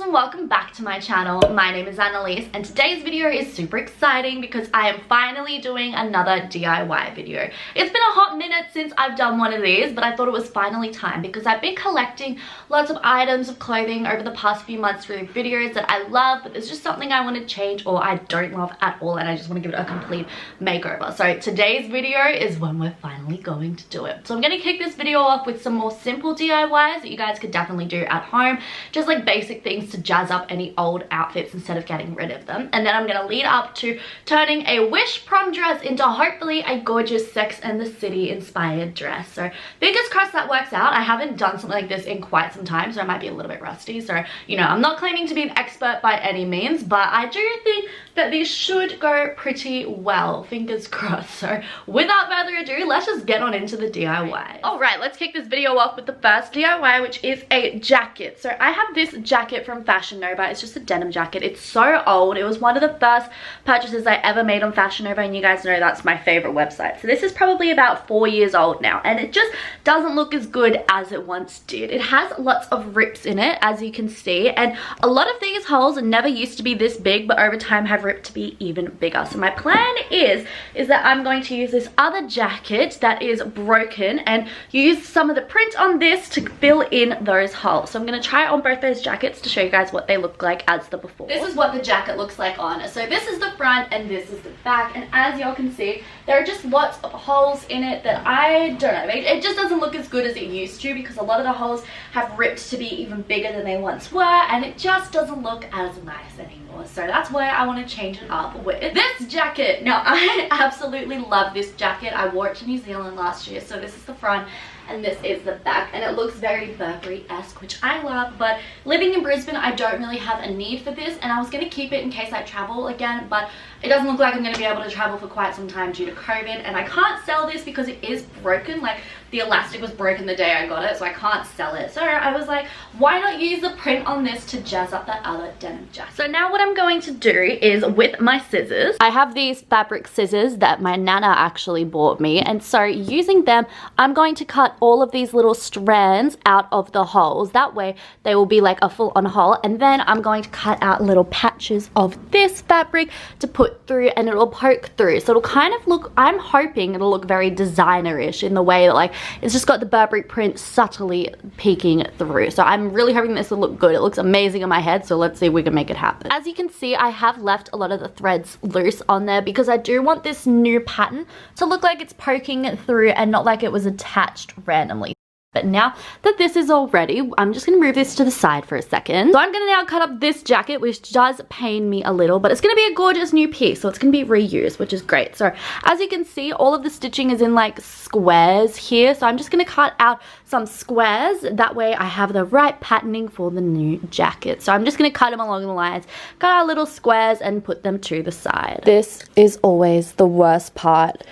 and welcome back to my channel. My name is Annalise and today's video is super exciting because I am finally doing another DIY video. It's been a hot minute since I've done one of these, but I thought it was finally time because I've been collecting lots of items of clothing over the past few months through videos that I love, but there's just something I want to change or I don't love at all and I just want to give it a complete makeover. So today's video is when we're finally going to do it. So I'm going to kick this video off with some more simple DIYs that you guys could definitely do at home, just like basic things to jazz up any old outfits instead of getting rid of them. And then I'm gonna lead up to turning a Wish prom dress into hopefully a gorgeous Sex and the City inspired dress. So fingers crossed that works out. I haven't done something like this in quite some time, so I might be a little bit rusty. So, you know, I'm not claiming to be an expert by any means, but I do think that these should go pretty well. Fingers crossed. So without further ado, let's just get on into the DIY. All right, let's kick this video off with the first DIY, which is a jacket. So I have this jacket from Fashion Nova. It's just a denim jacket. It's so old. It was one of the first purchases I ever made on Fashion Nova, and you guys know that's my favorite website. So this is probably about 4 years old now, and it just doesn't look as good as it once did. It has lots of rips in it, as you can see, and a lot of these holes never used to be this big, but over time have ripped to be even bigger. So my plan is that I'm going to use this other jacket that is broken and use some of the print on this to fill in those holes. So I'm going to try it on both those jackets to show you guys what they look like as the before. This is what the jacket looks like on. So this is the front and this is the back, and as y'all can see, there are just lots of holes in it that I don't know, it just doesn't look as good as it used to because a lot of the holes have ripped to be even bigger than they once were, and it just doesn't look as nice anymore. So that's why I want to change it up with this jacket. Now I absolutely love this jacket. I wore it to New Zealand last year. So this is the front and this is the back, and it looks very Burberry-esque, which I love, but living in Brisbane I don't really have a need for this, and I was going to keep it in case I travel again, but it doesn't look like I'm going to be able to travel for quite some time due to COVID, and I can't sell this because it is broken. Like, the elastic was broken the day I got it, so I can't sell it. So I was like, why not use the print on this to jazz up that other denim jacket? So now what I'm going to do is, with my scissors, I have these fabric scissors that my nana actually bought me, and so using them, I'm going to cut all of these little strands out of the holes. That way they will be like a full-on hole, and then I'm going to cut out little patches of this fabric to put through, and it'll poke through. So it'll kind of look, I'm hoping it'll look very designer-ish in the way that, like, it's just got the Burberry print subtly peeking through. So I'm really hoping this will look good. It looks amazing on my head, so let's see if we can make it happen. As you can see, I have left a lot of the threads loose on there because I do want this new pattern to look like it's poking through and not like it was attached randomly. But now that this is all ready, I'm just going to move this to the side for a second. So I'm going to now cut up this jacket, which does pain me a little, but it's going to be a gorgeous new piece, so it's going to be reused, which is great. So as you can see, all of the stitching is in like squares here, so I'm just going to cut out some squares. That way I have the right patterning for the new jacket. So I'm just going to cut them along the lines, cut out little squares and put them to the side. This is always the worst part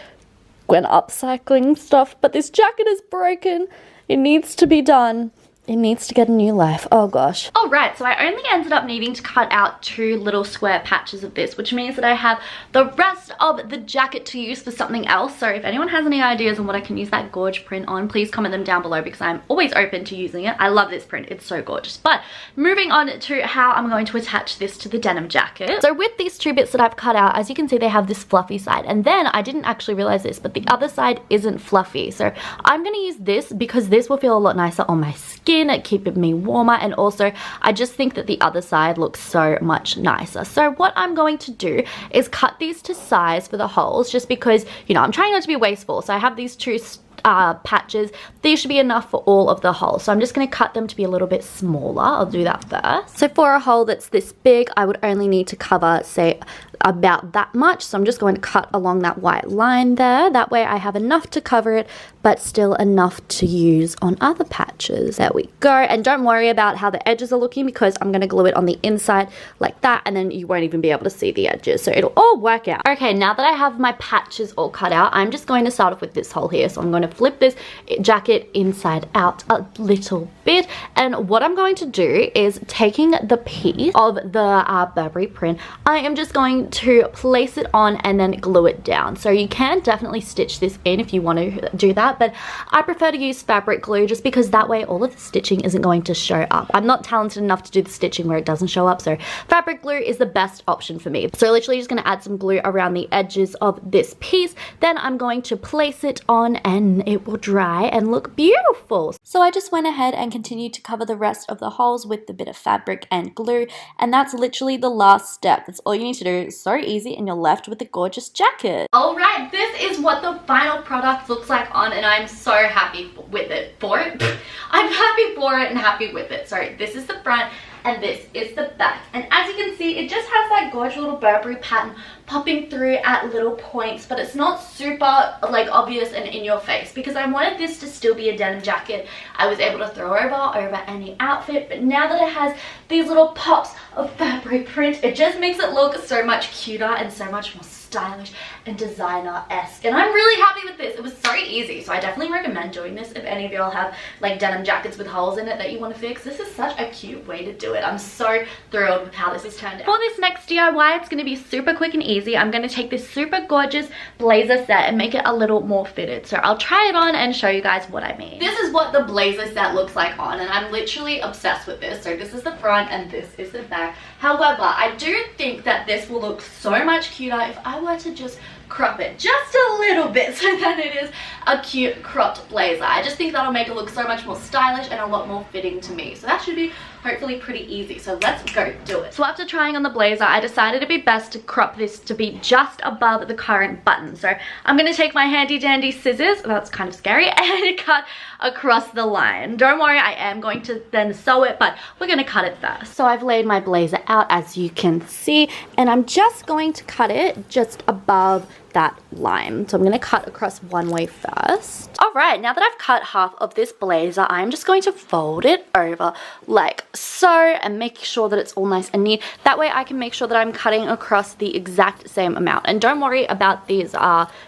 when upcycling stuff, but this jacket is broken. It needs to be done. It needs to get a new life. Oh gosh. Alright, so I only ended up needing to cut out 2 little square patches of this, which means that I have the rest of the jacket to use for something else. So if anyone has any ideas on what I can use that gorge print on, please comment them down below because I'm always open to using it. I love this print. It's so gorgeous. But moving on to how I'm going to attach this to the denim jacket. So with these 2 bits that I've cut out, as you can see, they have this fluffy side. And then I didn't actually realize this, but the other side isn't fluffy. So I'm going to use this because this will feel a lot nicer on my skin, keeping me warmer, and also I just think that the other side looks so much nicer. So what I'm going to do is cut these to size for the holes, just because, you know, I'm trying not to be wasteful. So I have these 2 patches. These should be enough for all of the holes, so I'm just going to cut them to be a little bit smaller. I'll do that first. So for a hole that's this big, I would only need to cover, say, about that much. So I'm just going to cut along that white line there. That way I have enough to cover it, but still enough to use on other patches. There we go. And don't worry about how the edges are looking because I'm going to glue it on the inside like that, and then you won't even be able to see the edges. So it'll all work out. Okay, now that I have my patches all cut out, I'm just going to start off with this hole here. So I'm going to to flip this jacket inside out a little bit, and what I'm going to do is taking the piece of the Burberry print, I am just going to place it on and then glue it down. So you can definitely stitch this in if you want to do that, but I prefer to use fabric glue just because that way all of the stitching isn't going to show up. I'm not talented enough to do the stitching where it doesn't show up, so fabric glue is the best option for me. So literally just going to add some glue around the edges of this piece, then I'm going to place it on and it will dry and look beautiful. So I just went ahead and continued to cover the rest of the holes with a bit of fabric and glue, and that's literally the last step. That's all you need to do. It's so easy and you're left with a gorgeous jacket. Alright, this is what the final product looks like on, and I'm so happy with it. I'm happy for it and happy with it. So this is the front and this is the back, and as you can see, it just has that gorgeous little Burberry pattern popping through at little points, but it's not super like obvious and in your face because I wanted this to still be a denim jacket I was able to throw over any outfit. But now that it has these little pops of Burberry print, it just makes it look so much cuter and so much more stylish and designer-esque, and I'm really happy with this. It was so easy, so I definitely recommend doing this if any of y'all have like denim jackets with holes in it that you want to fix. This is such a cute way to do it. I'm so thrilled with how this has turned out. For this next DIY, it's going to be super quick and easy. I'm going to take this super gorgeous blazer set and make it a little more fitted, so I'll try it on and show you guys what I mean. This is what the blazer set looks like on, and I'm literally obsessed with this. So this is the front and this is the back. However, I do think that this will look so much cuter if I were to just crop it just a little bit so that it is a cute cropped blazer. I just think that'll make it look so much more stylish and a lot more fitting to me. So that should be hopefully pretty easy. So let's go do it. So after trying on the blazer, I decided it'd be best to crop this to be just above the current button. So I'm going to take my handy dandy scissors, that's kind of scary, and cut across the line. Don't worry, I am going to then sew it, but we're going to cut it first. So I've laid my blazer out as you can see, and I'm just going to cut it just above that line. So I'm going to cut across one way first. Alright, now that I've cut half of this blazer, I'm just going to fold it over like so and make sure that it's all nice and neat. That way I can make sure that I'm cutting across the exact same amount. And don't worry about these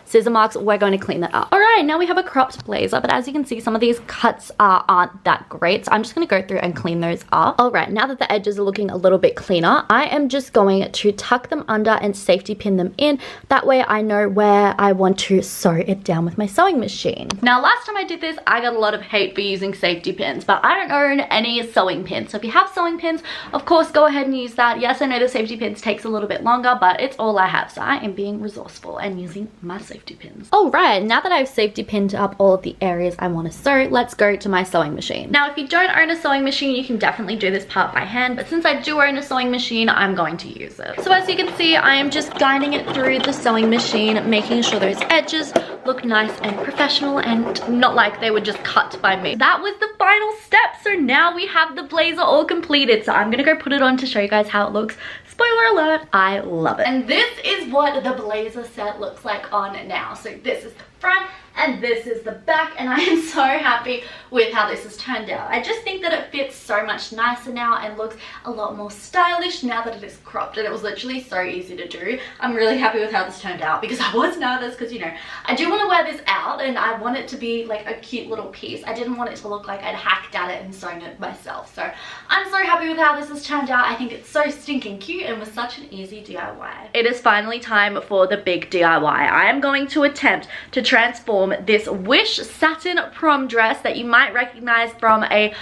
scissor marks, we're going to clean that up. Alright, now we have a cropped blazer, but as you can see, some of these cuts aren't that great, so I'm just going to go through and clean those up. Alright, now that the edges are looking a little bit cleaner, I am just going to tuck them under and safety pin them in. That way I know where I want to sew it down with my sewing machine. Now last time I did this, I got a lot of hate for using safety pins, but I don't own any sewing pins. So if you have sewing pins, of course go ahead and use that. Yes, I know the safety pins takes a little bit longer, but it's all I have, so I am being resourceful and using my safety pins. Alright, now that I've safety pinned up all of the areas I want to sew, let's go to my sewing machine. Now if you don't own a sewing machine, you can definitely do this part by hand, but since I do own a sewing machine, I'm going to use it. So as you can see, I am just guiding it through the sewing machine, making sure those edges look nice and professional and not like they were just cut by me. That was the final step, so now we have the blazer all completed. So I'm gonna go put it on to show you guys how it looks. Spoiler alert, I love it. And this is what the blazer set looks like on now. So this is the front and this is the back, and I am so happy with how this has turned out. I just think that it fits so much nicer now and looks a lot more stylish now that it is cropped, and it was literally so easy to do. I'm really happy with how this turned out because I was nervous because, you know, I do want to wear this out and I want it to be like a cute little piece. I didn't want it to look like I'd hacked at it and sewn it myself. So I'm so happy with how this has turned out. I think it's so stinking cute and was such an easy DIY. It is finally time for the big DIY. I am going to attempt to transform this Wish satin prom dress that you might recognize from a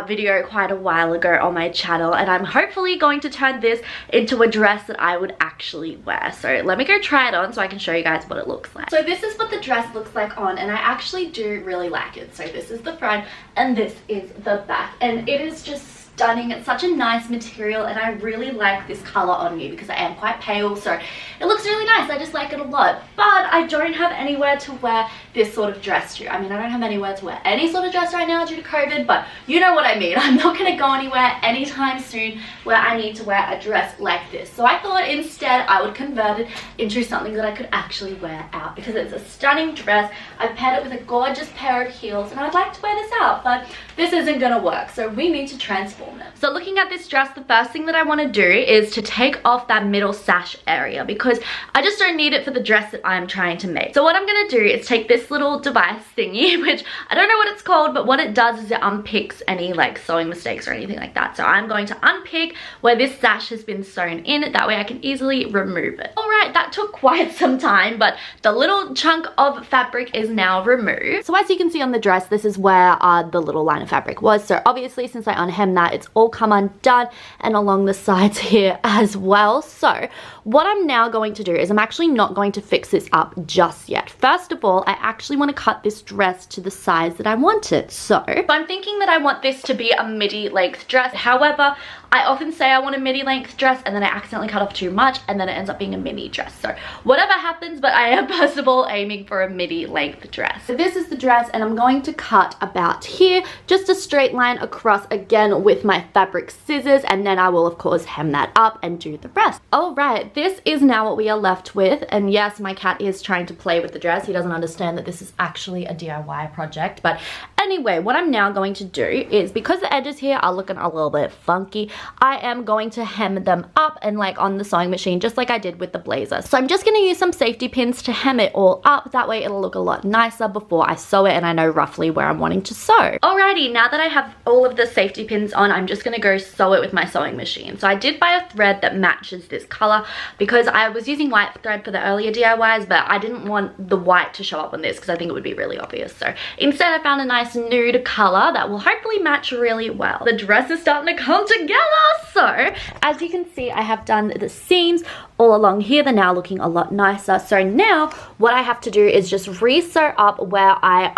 video quite a while ago on my channel, and I'm hopefully going to turn this into a dress that I would actually wear. So let me go try it on so I can show you guys what it looks like. So this is what the dress looks like on, and I actually do really like it. So this is the front and this is the back, and it is just stunning. It's such a nice material, and I really like this color on me because I am quite pale, so it looks really nice. I just like it a lot, but I don't have anywhere to wear this sort of dress to. I mean, I don't have anywhere to wear any sort of dress right now due to COVID, but you know what I mean. I'm not going to go anywhere anytime soon where I need to wear a dress like this. So I thought instead I would convert it into something that I could actually wear out because it's a stunning dress. I've paired it with a gorgeous pair of heels, and I'd like to wear this out, but this isn't going to work, so we need to transform it. So looking at this dress, the first thing that I want to do is to take off that middle sash area because I just don't need it for the dress that I'm trying to make. So what I'm going to do is take this this little device thingy, which I don't know what it's called, but what it does is it unpicks any like sewing mistakes or anything like that. So I'm going to unpick where this sash has been sewn in, that way I can easily remove it. All right, that took quite some time, but the little chunk of fabric is now removed. So as you can see on the dress, this is where the little line of fabric was. So obviously since I unhemmed that, it's all come undone, and along the sides here as well. So what I'm now going to do is I'm actually not going to fix this up just yet. First of all, I actually want to cut this dress to the size that I want it. So I'm thinking that I want this to be a midi length dress. However, I often say I want a midi length dress and then I accidentally cut off too much and then it ends up being a mini dress. So whatever happens, but I am first of all aiming for a midi length dress. So this is the dress and I'm going to cut about here, just a straight line across again with my fabric scissors, and then I will of course hem that up and do the rest. All right, this is now what we are left with. And yes, my cat is trying to play with the dress. He doesn't understand that this is actually a DIY project. But anyway, what I'm now going to do is, because the edges here are looking a little bit funky, I am going to hem them up and like on the sewing machine, just like I did with the blazer. So I'm just going to use some safety pins to hem it all up. That way it'll look a lot nicer before I sew it and I know roughly where I'm wanting to sew. Alrighty, now that I have all of the safety pins on, I'm just going to go sew it with my sewing machine. So I did buy a thread that matches this color because I was using white thread for the earlier DIYs, but I didn't want the white to show up on this because I think it would be really obvious. So instead I found a nice nude color that will hopefully match really well. The dress is starting to come together. So as you can see, I have done the seams all along here. They're now looking a lot nicer. So now what I have to do is just re-sew up where I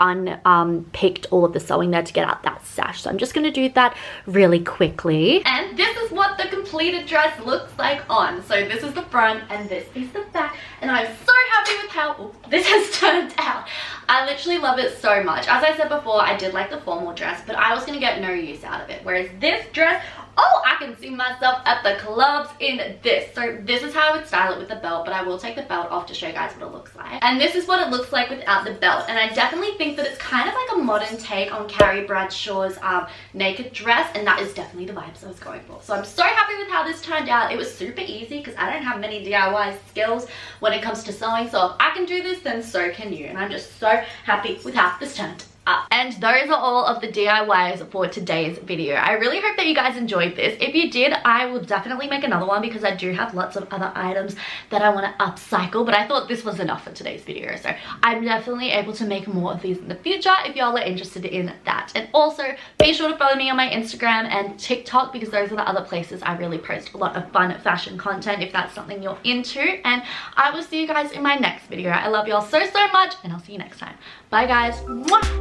unpicked all of the sewing there to get out that sash. So I'm just going to do that really quickly. And this is what the completed dress looks like on. So this is the front and this is the back. And I'm so happy with how this has turned out. I literally love it so much. As I said before, I did like the formal dress, but I was going to get no use out of it. Whereas this dress, oh, I can see myself at the clubs in this. So this is how I would style it with the belt, but I will take the belt off to show you guys what it looks like. And this is what it looks like without the belt. And I definitely think that it's kind of like a modern take on Carrie Bradshaw's naked dress, and that is definitely the vibes I was going for. So I'm so happy with how this turned out. It was super easy because I don't have many DIY skills when it comes to sewing. So if I can do this, then so can you. And I'm just so happy with how this turned out. And those are all of the DIYs for today's video. I really hope that you guys enjoyed this. If you did, I will definitely make another one because I do have lots of other items that I want to upcycle, but I thought this was enough for today's video. So I'm definitely able to make more of these in the future if y'all are interested in that. And also be sure to follow me on my Instagram and TikTok because those are the other places I really post a lot of fun fashion content if that's something you're into. And I will see you guys in my next video. I love y'all so much and I'll see you next time. Bye guys. Mwah!